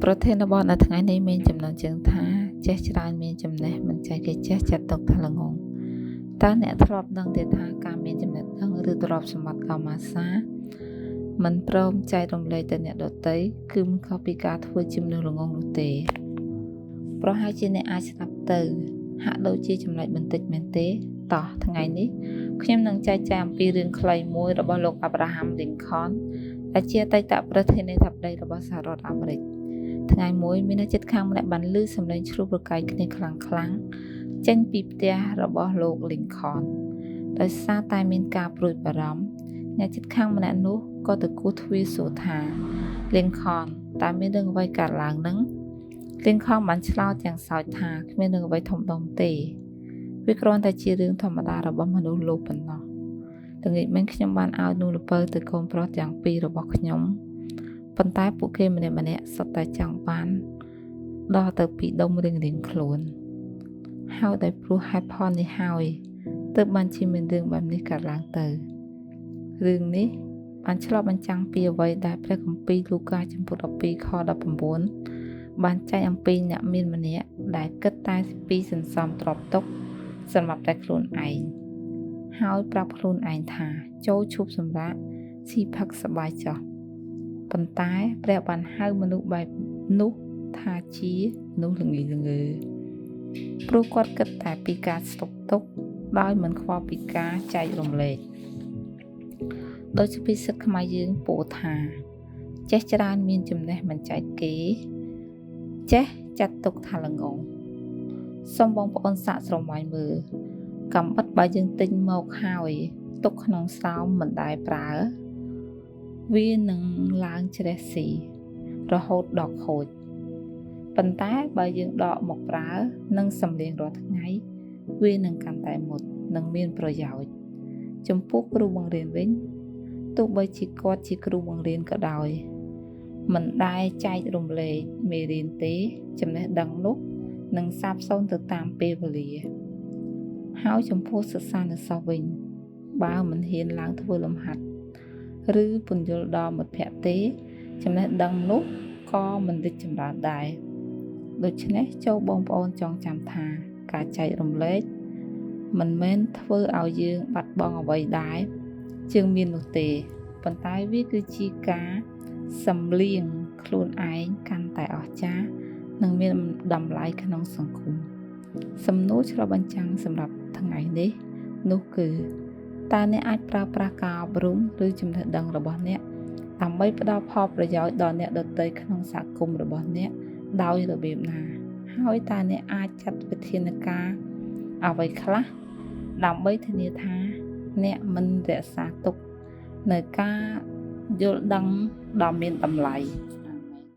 ប្រធានបទនៅថ្ងៃនេះមានចំណងជើងថាចេះច្រើនមានចំណេះមិនចេះគេចេះចាត់ទុកថាល្ងងតើអ្នកធ្លាប់ដឹងទេថាការមានចំណេះដឹងឬទ្រព្យសម្បត្តិកម្មាសាមិនព្រមចែករំលែកទៅអ្នកដទៃគឺមិនខុសពីការធ្វើជាមនុស្សល្ងងនោះទេប្រហែលជាអ្នកអាចស្ដាប់ទៅហាក់ដូចជាចំណុចបន្តិចមែនទេតោះថ្ងៃនេះខ្ញុំនឹងចែកចាយអំពីរឿងខ្លីមួយរបស់លោក Abraham Lincoln ដែលជាអតីតប្រធានាធិបតីរបស់សហរដ្ឋអាមេរិកថ្ងៃមួយមានអ្នកជិតខាងម្នាក់បានឮសំឡេងឈ្លូសប្រកែកគ្នាខ្លាំងៗចេញពីផ្ទះរបស់លោក Lincoln ដោយសារតែមានការព្រួយបារម្ភអ្នកជិតខាងម្នាក់នោះក៏ទៅគោះទ្វារសួរថា Lincoln តើមានរឿងអ្វីកើតឡើងនឹង Lincoln បានឆ្លើយទាំងសោចថាគ្មានរឿងអ្វីធំដុំទេវាគ្រាន់តែជារឿងធម្មតារបស់មនុស្សលោកប៉ុណ្ណោះល្ងាចមិញខ្ញុំបានឲ្យនូល្ពៅទៅកូនប្រុសទាំងពីររបស់ខ្ញុំប៉ុន្តែពួកគេម្នាក់សុទ្ធតែចង់បានដល់ទៅពីដុំរៀងៗខ្លួនហើយដោយព្រោះហេតុផលនេះហើយទើបបានជាមានរឿងបែបនេះកើតឡើងទៅរឿងនេះបានឆ្លុះបញ្ចាំងពីអ្វីដែលព្រះគម្ពីរលូកាចំពុទ្ធ12ខ19បានចែងអំពីអ្នកមានម្នាក់ដែលគិតតែពីសន្សំទ្រព្យទុកសម្រាប់តែខ្លួនឯងហើយប្រាប់ខ្លួនឯងថាចូលឈប់សម្រាកស៊ីផឹកសប្បាយចុះប៉ុន្តែព្រះបានហៅមនុស្សបែបនោះថាជាមនុស្សល្ងីល្ងើព្រោះគាត់គិតតែពីការស្តុកទុកដោយមិនខ្វល់ពីការចែករំលែកដោយជាពិសេសខ្មែរយើងពោលថាចេះច្រើនមានចំណេះមិនចែកគេចេះចាត់ទុកថាល្ងងសូមបងប្អូនសាកស្រមៃមើលកំបិតបើយើងទិញមកហើយទុកក្នុងស្រោមមិនដែលប្រើវានឹងឡើងជ្រេះស៊ីរហូតដល់ខូចប៉ុន្តែបើយើងដកមកប្រើនិងសម្លៀងរាល់ថ្ងៃវានឹងកាន់តែមុតនិងមានប្រយោជន៍ចំពោះគ្រូបង្រៀនវិញទោះបីជាគាត់ជាគ្រូបង្រៀនក៏ដោយមិនដែលចែករំលែកមេរៀនទេចំណេះដឹងនោះនឹងសាបសូន្យទៅតាមពេលវេលាហើយចំពោះសិស្សានុសិស្សវិញបើមិនហ៊ានឡើងធ្វើលំហាត់ឬពន្យល់ដល់មិត្តភ័ក្តិទេចំណេះដឹងនោះក៏មិនរីកចម្រើនដែរដូច្នេះចូលបងប្អូនចងចាំថាការចែករំលែកមិនមែនធ្វើឲ្យយើងបាត់បង់អ្វីដែរជាងមាននោះទេប៉ុន្តែវាគឺជាការសម្លៀងខ្លួនឯងកាន់តែអស្ចារ្យនិងមានតម្លៃក្នុងសង្គមសំណួរឆ្លុះបញ្ចាំងសម្រាប់ថ្ងៃនេះនោះគឺតើអ្នកអាចប្រើប្រាស់ការអប់រំឬចំណេះដឹងរបស់អ្នកដើម្បីផ្ដល់ផលប្រយោជន៍ដល់អ្នកដទៃក្នុងសហគមន៍របស់អ្នកដោយរបៀបណាហើយតើអ្នកអាចចាត់វិធានការអ្វីខ្លះដើម្បីធានាថាអ្នកមិនរក្សាទុកនៅការយល់ដឹងដ៏មានតម្លៃ